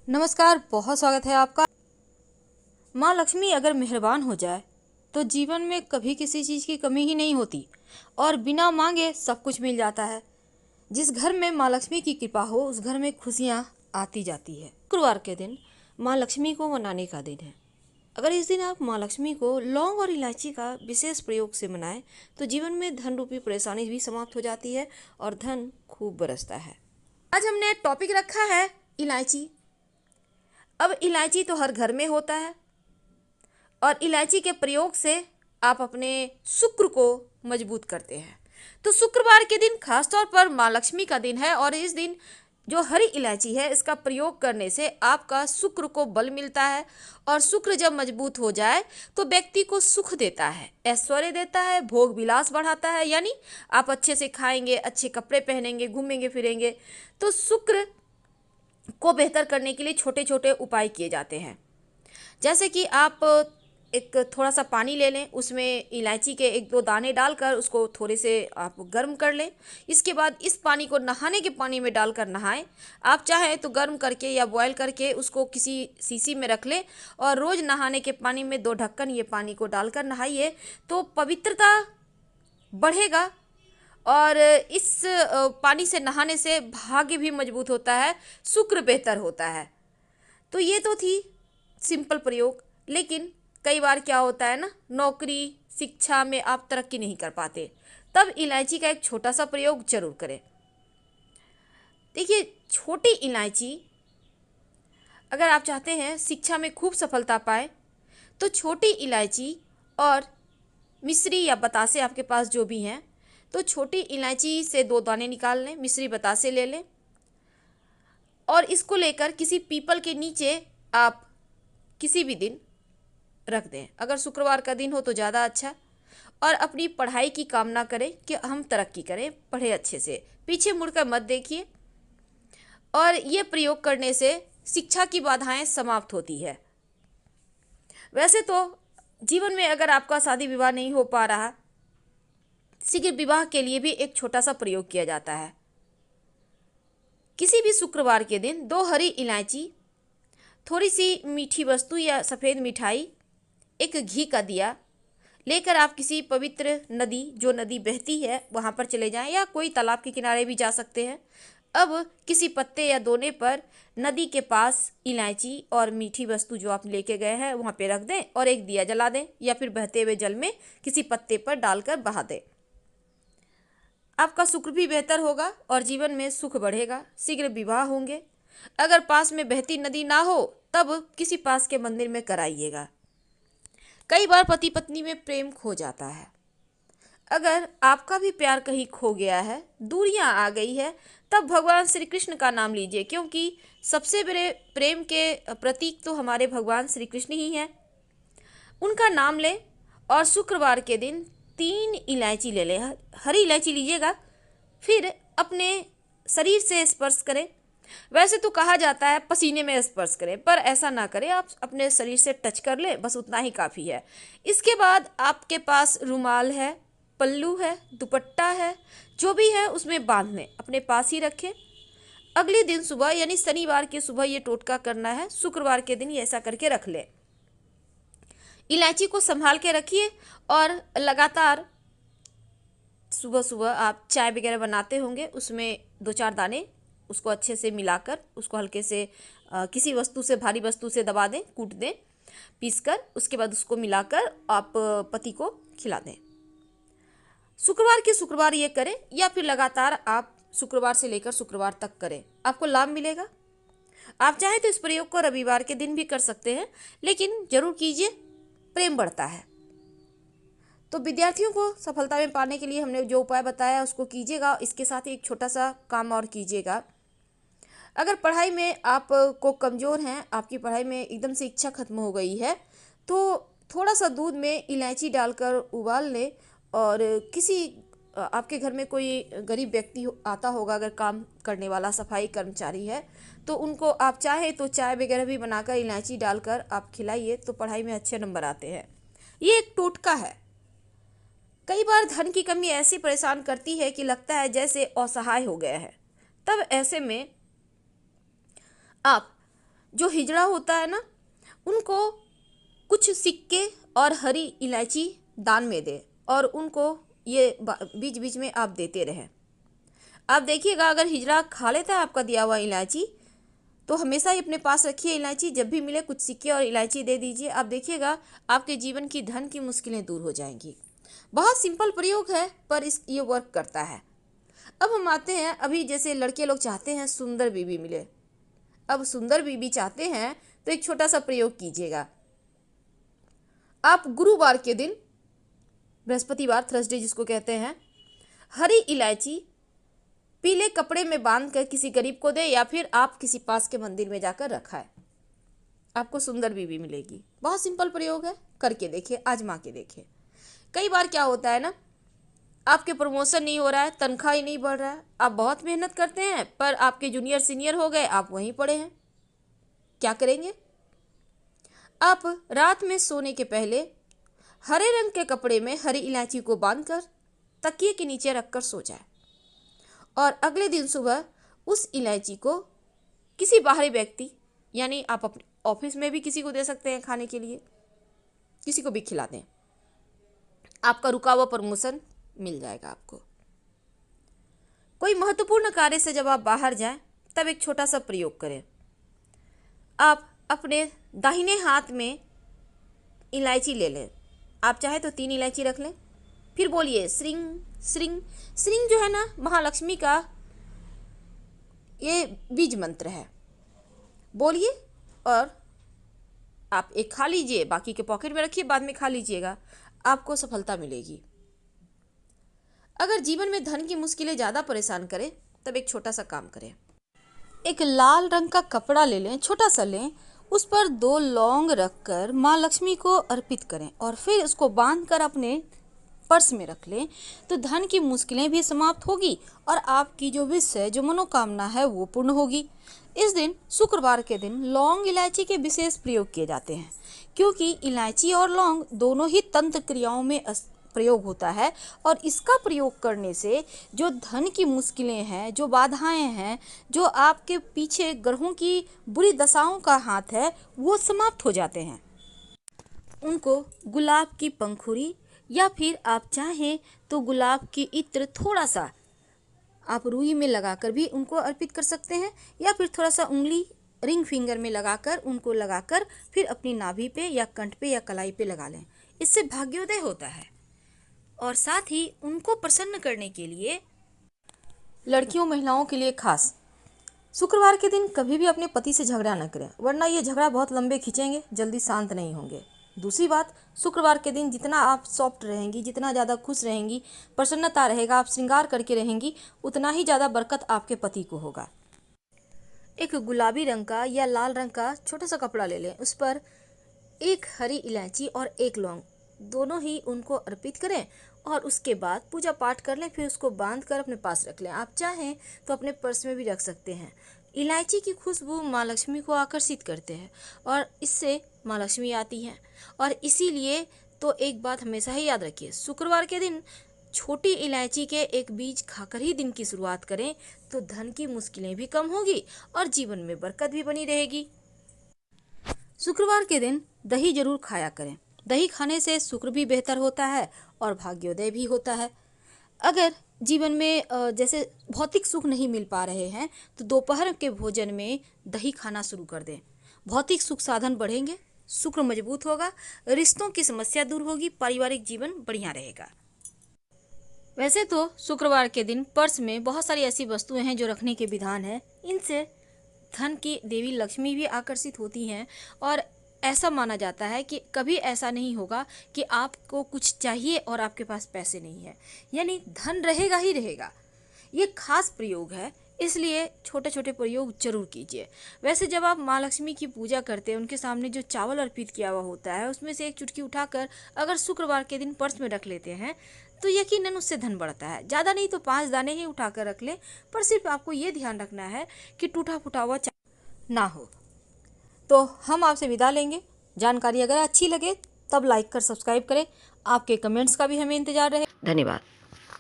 नमस्कार, बहुत स्वागत है आपका। माँ लक्ष्मी अगर मेहरबान हो जाए तो जीवन में कभी किसी चीज़ की कमी ही नहीं होती और बिना मांगे सब कुछ मिल जाता है। जिस घर में माँ लक्ष्मी की कृपा हो उस घर में खुशियाँ आती जाती है। शुक्रवार के दिन माँ लक्ष्मी को मनाने का दिन है। अगर इस दिन आप माँ लक्ष्मी को लौंग और इलायची का विशेष प्रयोग से मनाएं तो जीवन में धन रूपी परेशानी भी समाप्त हो जाती है और धन खूब बरसता है। आज हमने टॉपिक रखा है इलायची। अब इलायची तो हर घर में होता है और इलायची के प्रयोग से आप अपने शुक्र को मजबूत करते हैं। तो शुक्रवार के दिन खास तौर पर माँ लक्ष्मी का दिन है और इस दिन जो हरी इलायची है इसका प्रयोग करने से आपका शुक्र को बल मिलता है और शुक्र जब मजबूत हो जाए तो व्यक्ति को सुख देता है, ऐश्वर्य देता है, भोग विलास बढ़ाता है। यानी आप अच्छे से खाएंगे, अच्छे कपड़े पहनेंगे, घूमेंगे फिरेंगे। तो शुक्र को बेहतर करने के लिए छोटे छोटे उपाय किए जाते हैं। जैसे कि आप एक थोड़ा सा पानी ले लें, उसमें इलायची के एक दो दाने डालकर उसको थोड़े से आप गर्म कर लें। इसके बाद इस पानी को नहाने के पानी में डालकर नहाएं। आप चाहें तो गर्म करके या बॉयल करके उसको किसी शीशी में रख लें और रोज़ नहाने के पानी में 2 ढक्कन ये पानी को डालकर नहाइए तो पवित्रता बढ़ेगा। और इस पानी से नहाने से भाग्य भी मजबूत होता है, शुक्र बेहतर होता है। तो ये तो थी सिंपल प्रयोग। लेकिन कई बार क्या होता है ना, नौकरी शिक्षा में आप तरक्की नहीं कर पाते, तब इलायची का एक छोटा सा प्रयोग जरूर करें। देखिए, छोटी इलायची अगर आप चाहते हैं शिक्षा में खूब सफलता पाए तो छोटी इलायची और मिश्री या बतासे आपके पास जो भी हैं, तो छोटी इलायची से 2 दाने निकाल लें, मिश्री बतासे ले लें और इसको लेकर किसी पीपल के नीचे आप किसी भी दिन रख दें। अगर शुक्रवार का दिन हो तो ज़्यादा अच्छा। और अपनी पढ़ाई की कामना करें कि हम तरक्की करें, पढ़े अच्छे से, पीछे मुड़कर मत देखिए। और ये प्रयोग करने से शिक्षा की बाधाएं समाप्त होती है। वैसे तो जीवन में अगर आपका शादी विवाह नहीं हो पा रहा, शीघ्र विवाह के लिए भी एक छोटा सा प्रयोग किया जाता है। किसी भी शुक्रवार के दिन 2 हरी इलायची, थोड़ी सी मीठी वस्तु या सफ़ेद मिठाई, एक घी का दिया लेकर आप किसी पवित्र नदी, जो नदी बहती है वहाँ पर चले जाएं या कोई तालाब के किनारे भी जा सकते हैं। अब किसी पत्ते या दोने पर नदी के पास इलायची और मीठी वस्तु जो आप लेके गए हैं वहाँ पे रख दें और एक दिया जला दें या फिर बहते हुए जल में किसी पत्ते पर डालकर बहा दें। आपका शुक्र भी बेहतर होगा और जीवन में सुख बढ़ेगा, शीघ्र विवाह होंगे। अगर पास में बहती नदी ना हो तब किसी पास के मंदिर में कराइएगा। कई बार पति पत्नी में प्रेम खो जाता है। अगर आपका भी प्यार कहीं खो गया है, दूरियां आ गई है, तब भगवान श्री कृष्ण का नाम लीजिए, क्योंकि सबसे बड़े प्रेम के प्रतीक तो हमारे भगवान श्री कृष्ण ही हैं। उनका नाम लें और शुक्रवार के दिन 3 इलायची ले लें, हरी इलायची लीजिएगा, फिर अपने शरीर से स्पर्श करें। वैसे तो कहा जाता है पसीने में स्पर्श करें, पर ऐसा ना करें, आप अपने शरीर से टच कर लें, बस उतना ही काफ़ी है। इसके बाद आपके पास रुमाल है, पल्लू है, दुपट्टा है, जो भी है उसमें बांध लें, अपने पास ही रखें। अगले दिन सुबह यानी शनिवार की सुबह ये टोटका करना है, शुक्रवार के दिन ये ऐसा करके रख लें। इलायची को संभाल के रखिए और लगातार सुबह सुबह आप चाय वगैरह बनाते होंगे, उसमें 2-4 दाने उसको अच्छे से मिलाकर उसको हल्के से किसी वस्तु से, भारी वस्तु से दबा दें, कूट दें, पीसकर। उसके बाद उसको मिलाकर आप पति को खिला दें। शुक्रवार के शुक्रवार ये करें या फिर लगातार आप शुक्रवार से लेकर शुक्रवार तक करें, आपको लाभ मिलेगा। आप चाहें तो इस प्रयोग को रविवार के दिन भी कर सकते हैं, लेकिन जरूर कीजिए, प्रेम बढ़ता है। तो विद्यार्थियों को सफलता में पाने के लिए हमने जो उपाय बताया उसको कीजिएगा। इसके साथ ही एक छोटा सा काम और कीजिएगा। अगर पढ़ाई में आप को कमज़ोर हैं, आपकी पढ़ाई में एकदम से इच्छा खत्म हो गई है, तो थोड़ा सा दूध में इलायची डालकर उबाल लें और किसी आपके घर में कोई गरीब व्यक्ति आता होगा, अगर काम करने वाला सफाई कर्मचारी है, तो उनको आप चाहे तो चाय वगैरह भी बनाकर इलायची डालकर आप खिलाइए, तो पढ़ाई में अच्छे नंबर आते हैं। ये एक टोटका है। कई बार धन की कमी ऐसी परेशान करती है कि लगता है जैसे असहाय हो गया है। तब ऐसे में आप जो हिजड़ा होता है ना, उनको कुछ सिक्के और हरी इलायची दान में दे और उनको ये बीच बीच में आप देते रहें। आप देखिएगा अगर हिजड़ा खा लेता है आपका दिया हुआ इलायची, तो हमेशा ही अपने पास रखिए इलायची। जब भी मिले कुछ सिक्के और इलायची दे दीजिए। आप देखिएगा आपके जीवन की धन की मुश्किलें दूर हो जाएंगी। बहुत सिंपल प्रयोग है पर ये वर्क करता है। अब हम आते हैं, अभी जैसे लड़के लोग चाहते हैं सुंदर बीवी मिले। अब सुंदर बीवी चाहते हैं तो एक छोटा सा प्रयोग कीजिएगा। आप गुरुवार के दिन, बृहस्पतिवार, थर्सडे जिसको कहते हैं, हरी इलायची पीले कपड़े में बांध कर किसी गरीब को दे या फिर आप किसी पास के मंदिर में जाकर रखाए। आपको सुंदर बीवी मिलेगी। बहुत सिंपल प्रयोग है, करके देखिए, आजमा के देखिए। कई बार क्या होता है ना, आपके प्रमोशन नहीं हो रहा है, तनख्वाह ही नहीं बढ़ रहा है, आप बहुत मेहनत करते हैं पर आपके जूनियर सीनियर हो गए, आप वहीं पड़े हैं। क्या करेंगे? आप रात में सोने के पहले हरे रंग के कपड़े में हरी इलायची को बांधकर तकिए के नीचे रखकर सो जाए और अगले दिन सुबह उस इलायची को किसी बाहरी व्यक्ति, यानी आप अपने ऑफिस में भी किसी को दे सकते हैं खाने के लिए, किसी को भी खिला दें। आपका रुका हुआ प्रमोशन मिल जाएगा आपको। कोई महत्वपूर्ण कार्य से जब आप बाहर जाएं तब एक छोटा सा प्रयोग करें। आप अपने दाहिने हाथ में इलायची ले लें। आप चाहे तो 3 इलायची रख लें। फिर बोलिए श्रिंग श्रिंग। श्रिंग जो है ना, महालक्ष्मी का ये बीज मंत्र है। बोलिए और आप एक खा लीजिए, बाकी के पॉकेट में रखिए, बाद में खा लीजिएगा, आपको सफलता मिलेगी। अगर जीवन में धन की मुश्किलें ज़्यादा परेशान करें तब एक छोटा सा काम करें। एक लाल रंग का कपड़ा ले लें, छोटा सा लें, उस पर 2 लौंग रखकर माँ लक्ष्मी को अर्पित करें और फिर उसको बांधकर अपने पर्स में रख लें तो धन की मुश्किलें भी समाप्त होगी और आपकी जो विश है, जो मनोकामना है, वो पूर्ण होगी। इस दिन, शुक्रवार के दिन, लौंग इलायची के विशेष प्रयोग किए जाते हैं क्योंकि इलायची और लौंग दोनों ही तंत्र क्रियाओं में प्रयोग होता है और इसका प्रयोग करने से जो धन की मुश्किलें हैं, जो बाधाएं हैं, जो आपके पीछे ग्रहों की बुरी दशाओं का हाथ है, वो समाप्त हो जाते हैं। उनको गुलाब की पंखुड़ी या फिर आप चाहें तो गुलाब की इत्र थोड़ा सा आप रुई में लगाकर भी उनको अर्पित कर सकते हैं या फिर थोड़ा सा उंगली रिंग फिंगर में लगाकर उनको लगाकर फिर अपनी नाभि पे या कंठ पे या कलाई पे लगा लें। इससे भाग्योदय होता है। और साथ ही उनको प्रसन्न करने के लिए लड़कियों महिलाओं के लिए खास शुक्रवार के दिन कभी भी अपने पति से झगड़ा न करें, वरना ये झगड़ा बहुत लंबे खींचेंगे, जल्दी शांत नहीं होंगे। दूसरी बात, शुक्रवार के दिन जितना आप सॉफ्ट रहेंगी, जितना ज़्यादा खुश रहेंगी, प्रसन्नता रहेगा, आप श्रृंगार करके रहेंगी, उतना ही ज़्यादा बरकत आपके पति को होगा। एक गुलाबी रंग का या लाल रंग का छोटा सा कपड़ा ले लें, उस पर 1 हरी इलायची और 1 लौंग, दोनों ही उनको अर्पित करें और उसके बाद पूजा पाठ कर लें। फिर उसको बांध कर अपने पास रख लें। आप चाहें तो अपने पर्स में भी रख सकते हैं। इलायची की खुशबू माँ लक्ष्मी को आकर्षित करते हैं और इससे माँ लक्ष्मी आती हैं। और इसीलिए तो एक बात हमेशा ही याद रखिए, शुक्रवार के दिन छोटी इलायची के एक बीज खाकर ही दिन की शुरुआत करें तो धन की मुश्किलें भी कम होगी और जीवन में बरकत भी बनी रहेगी। शुक्रवार के दिन दही जरूर खाया करें। दही खाने से शुक्र भी बेहतर होता है और भाग्योदय भी होता है। अगर जीवन में जैसे भौतिक सुख नहीं मिल पा रहे हैं तो दोपहर के भोजन में दही खाना शुरू कर दें। भौतिक सुख साधन बढ़ेंगे, शुक्र मजबूत होगा, रिश्तों की समस्या दूर होगी, पारिवारिक जीवन बढ़िया रहेगा। वैसे तो शुक्रवार के दिन पर्स में बहुत सारी ऐसी वस्तुएं हैं जो रखने के विधान है। इनसे धन की देवी लक्ष्मी भी आकर्षित होती हैं और ऐसा माना जाता है कि कभी ऐसा नहीं होगा कि आपको कुछ चाहिए और आपके पास पैसे नहीं है, यानी धन रहेगा ही रहेगा। ये खास प्रयोग है, इसलिए छोटे छोटे प्रयोग जरूर कीजिए। वैसे जब आप माँ लक्ष्मी की पूजा करते हैं, उनके सामने जो चावल अर्पित किया हुआ होता है उसमें से एक चुटकी उठाकर अगर शुक्रवार के दिन पर्स में रख लेते हैं तो यकीनन उससे धन बढ़ता है। ज़्यादा नहीं तो 5 दाने ही उठाकर रख लें, पर सिर्फ आपको ये ध्यान रखना है कि टूटा फूटा हुआ ना हो। तो हम आपसे विदा लेंगे। जानकारी अगर अच्छी लगे तब लाइक कर सब्सक्राइब करें। आपके कमेंट्स का भी हमें इंतजार रहे। धन्यवाद।